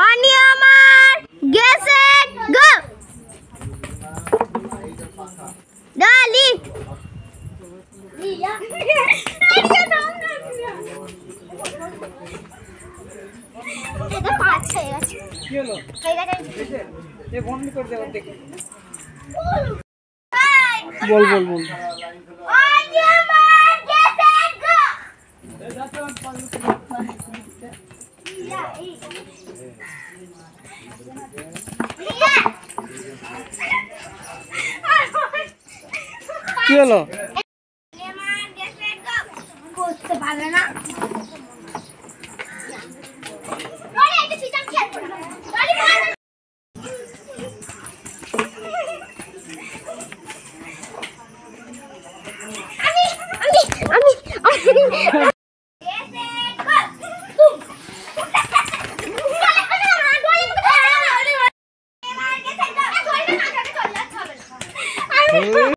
अनि আমার গেছে গো ডালি লিয়া এটা পাঁচ হয়ে গেছে কি হলো হয়ে গেছে এ বন্ধ করে দাও দেখ বল বল বল अनि আমার গেছে গো এ যাচ্ছে লিয়া কি হলো করতে পারবে না আমি